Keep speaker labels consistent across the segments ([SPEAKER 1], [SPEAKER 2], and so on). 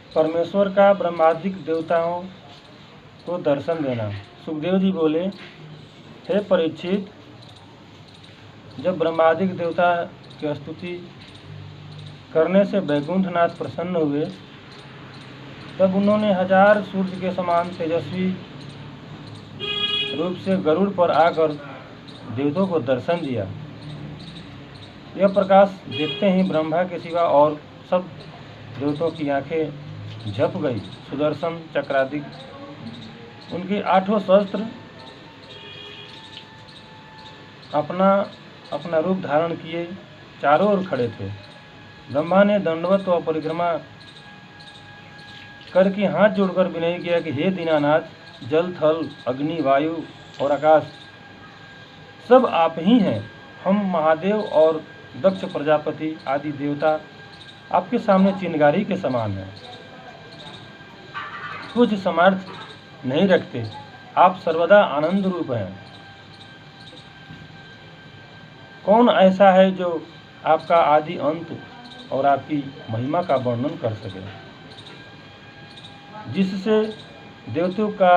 [SPEAKER 1] परमेश्वर का ब्रह्मादिक देवताओं को दर्शन देना। सुखदेव जी बोले, हे परीक्षित, जब ब्रह्मादिक देवता की स्तुति करने से वैकुंठनाथ प्रसन्न हुए, तब उन्होंने 1000 सूर्य के समान तेजस्वी रूप से गरुड़ पर आकर देवताओं को दर्शन दिया। यह प्रकाश देखते ही ब्रह्मा के सिवा और सब देवताओं की आंखें झप गई। सुदर्शन चक्रादि उनके 8 शस्त्र अपना अपना रूप धारण किए चारों ओर खड़े थे। ब्रह्मा ने दंडवत व परिक्रमा करके हाथ जोड़कर विनय किया कि हे दीनानाथ, जल थल अग्नि वायु और आकाश सब आप ही हैं। हम महादेव और दक्ष प्रजापति आदि देवता आपके सामने चिंगारी के समान हैं, कुछ सामर्थ्य नहीं रखते। आप सर्वदा आनंद रूप हैं। कौन ऐसा है जो आपका आदि अंत और आपकी महिमा का वर्णन कर सके, जिससे देवताओं का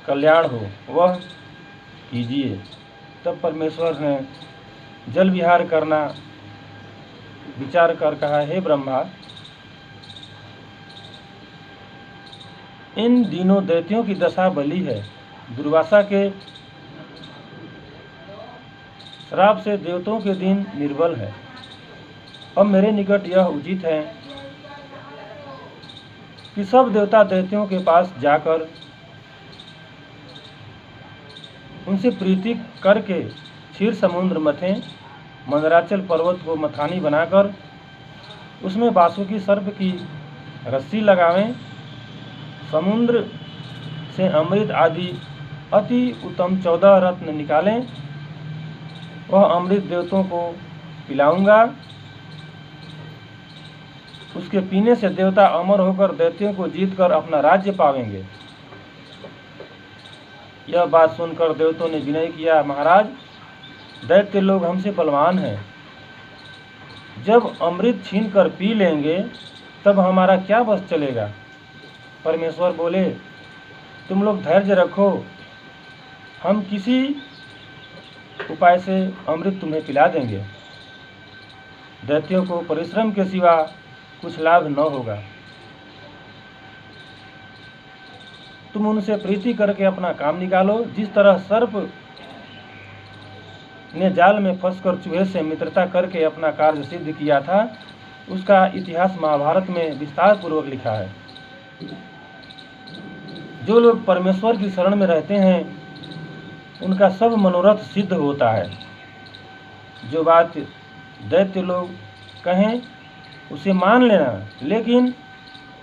[SPEAKER 1] कल्याण हो, वह कीजिए। तब परमेश्वर ने जल विहार करना विचार कर कहा, हे ब्रह्मा, इन दिनों दैत्यों की दशा बली है। दुर्वासा के श्राप से देवताओं के दिन निर्बल है। अब मेरे निकट यह उचित है कि सब देवता दैत्यों के पास जाकर उनसे प्रीति करके क्षीर समुद्र मथें, मंदराचल पर्वत को मथानी बनाकर उसमें वासुकी सर्प की रस्सी लगावें, समुद्र से अमृत आदि अति उत्तम 14 रत्न निकालें, वह अमृत देवताओं को पिलाऊंगा। उसके पीने से देवता अमर होकर दैत्यों को जीतकर अपना राज्य पावेंगे। यह बात सुनकर देवताओं ने विनय किया, महाराज, दैत्य लोग हमसे बलवान हैं। जब अमृत छीन कर पी लेंगे तब हमारा क्या बस चलेगा। परमेश्वर बोले, तुम लोग धैर्य रखो, हम किसी उपाय से अमृत तुम्हें पिला देंगे। दैत्यों को परिश्रम के सिवा कुछ लाभ न होगा। तुम उनसे प्रीति करके अपना काम निकालो। जिस तरह सर्प ने जाल में फंसकर चूहे से मित्रता करके अपना कार्य सिद्ध किया था, उसका इतिहास महाभारत में विस्तार पूर्वक लिखा है। जो लोग परमेश्वर की शरण में रहते हैं उनका सब मनोरथ सिद्ध होता है। जो बात दैत्य लोग कहें उसे मान लेना, लेकिन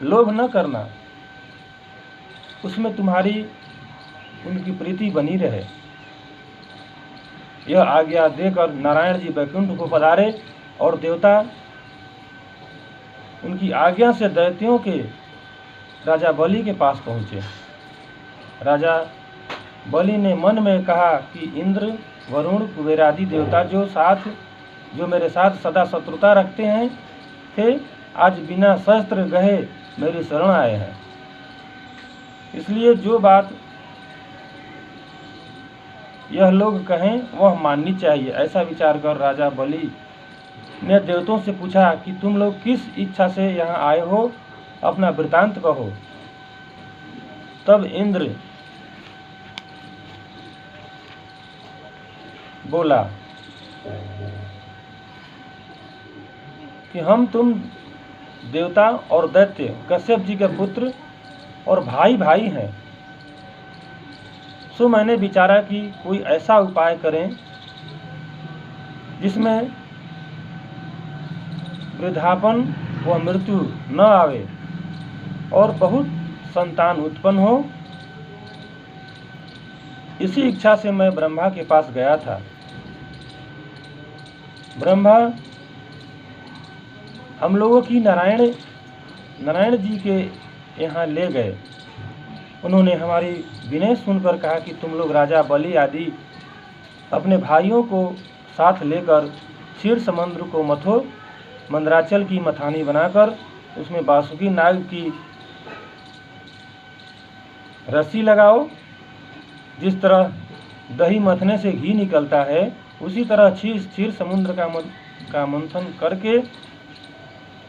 [SPEAKER 1] लोभ न करना, उसमें तुम्हारी उनकी प्रीति बनी रहे। यह आज्ञा देकर नारायण जी वैकुंठ को पधारे और देवता उनकी आज्ञा से दैत्यों के राजा बलि के पास पहुँचे। राजा बलि ने मन में कहा कि इंद्र, वरुण, कुबेर आदि देवता जो मेरे साथ सदा शत्रुता रखते हैं थे, आज बिना शस्त्र गहे मेरी शरण आए हैं। इसलिए जो बात यह लोग कहें वह माननी चाहिए। ऐसा विचार कर राजा बलि ने देवताओं से पूछा कि तुम लोग किस इच्छा से यहाँ आए हो, अपना वृतांत कहो। तब इंद्र बोला कि हम तुम देवता और दैत्य कश्यप जी के पुत्र और भाई भाई हैं। सो मैंने विचारा कि कोई ऐसा उपाय करें जिसमें वृद्धापन व मृत्यु न आवे और बहुत संतान उत्पन्न हो। इसी इच्छा से मैं ब्रह्मा के पास गया था। ब्रह्मा हम लोगों की नारायण जी के यहाँ ले गए। उन्होंने हमारी विनय सुनकर कहा कि तुम लोग राजा बलि आदि अपने भाइयों को साथ लेकर क्षीर समुद्र को मथो, मंदराचल की मथानी बनाकर उसमें वासुकी नाग की रस्सी लगाओ। जिस तरह दही मथने से घी निकलता है, उसी तरह क्षीर समुद्र का मंथन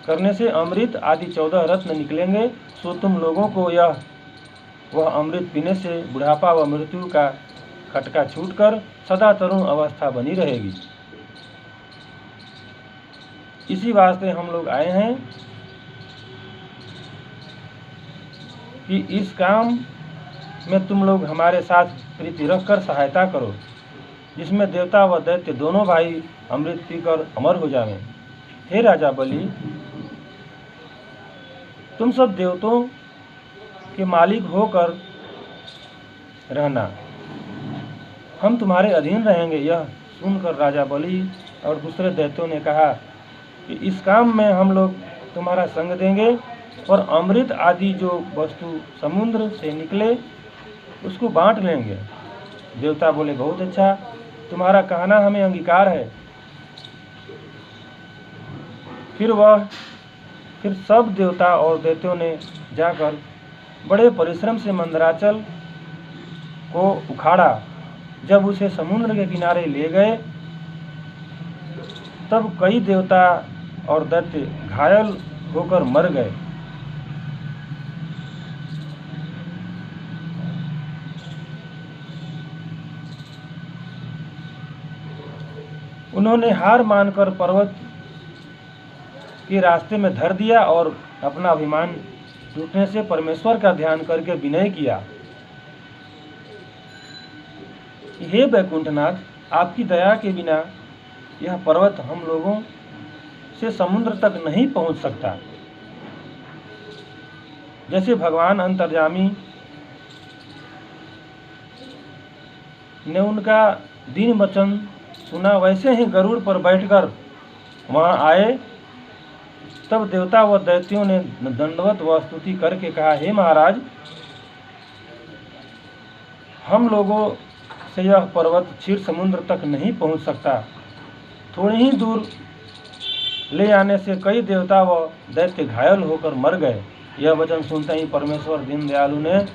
[SPEAKER 1] करने से अमृत आदि 14 रत्न निकलेंगे। सो तुम लोगों को वह अमृत पीने से बुढ़ापा व मृत्यु का खटका छूटकर सदा तरुण अवस्था बनी रहेगी। इसी वास्ते हम लोग आए हैं कि इस काम में तुम लोग हमारे साथ प्रीति रखकर सहायता करो, जिसमें देवता व दैत्य दोनों भाई अमृत पीकर अमर हो जावें। हे राजा बलि, तुम सब देवताओं के मालिक होकर रहना, हम तुम्हारे अधीन रहेंगे। यह सुनकर राजा बलि और दूसरे दैत्यों ने कहा कि इस काम में हम लोग तुम्हारा संग देंगे और अमृत आदि जो वस्तु समुद्र से निकले उसको बांट लेंगे। देवता बोले, बहुत अच्छा, तुम्हारा कहना हमें अंगीकार है। फिर सब देवता और दैत्यों ने जाकर बड़े परिश्रम से मंदराचल को उखाड़ा। जब उसे समुद्र के किनारे ले गए, तब कई देवता और दैत्य घायल होकर मर गए। उन्होंने हार मानकर पर्वत के रास्ते में धर दिया और अपना अभिमान टूटने से परमेश्वर का ध्यान करके विनय किया। हे वैकुंठनाथ, आपकी दया के बिना यह पर्वत हम लोगों से समुद्र तक नहीं पहुंच सकता। जैसे भगवान अंतर्यामी ने उनका दीन वचन सुना, वैसे ही गरुड़ पर बैठकर वहां आए। तब देवता व दैत्यों ने दंडवत व स्तुति करके कहा, हे महाराज, हम लोगों से यह पर्वत क्षीर समुद्र तक नहीं पहुंच सकता। थोड़ी ही दूर ले आने से कई देवता व दैत्य घायल होकर मर गए। यह वचन सुनते ही परमेश्वर दीन दयालु ने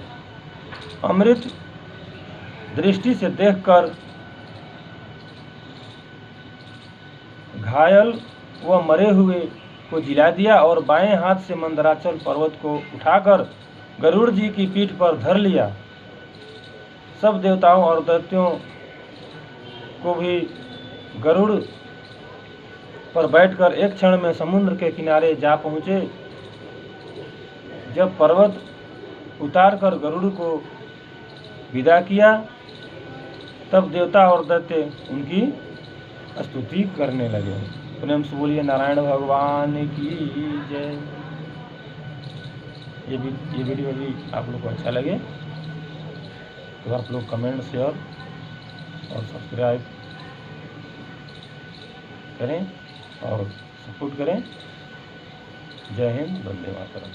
[SPEAKER 1] अमृत दृष्टि से देखकर घायल व मरे हुए को जिला दिया और बाएं हाथ से मंदराचल पर्वत को उठाकर गरुड़ जी की पीठ पर धर लिया। सब देवताओं और दैत्यों को भी गरुड़ पर बैठकर एक क्षण में समुद्र के किनारे जा पहुँचे। जब पर्वत उतारकर गरुड़ को विदा किया, तब देवता और दैत्य उनकी स्तुति करने लगे। प्रेम से बोलिए नारायण भगवान की जय। ये वीडियो भी आप लोग को अच्छा लगे तो आप लोग कमेंट, शेयर और सब्सक्राइब करें और सपोर्ट करें। जय हिंद, वंदे मातरम।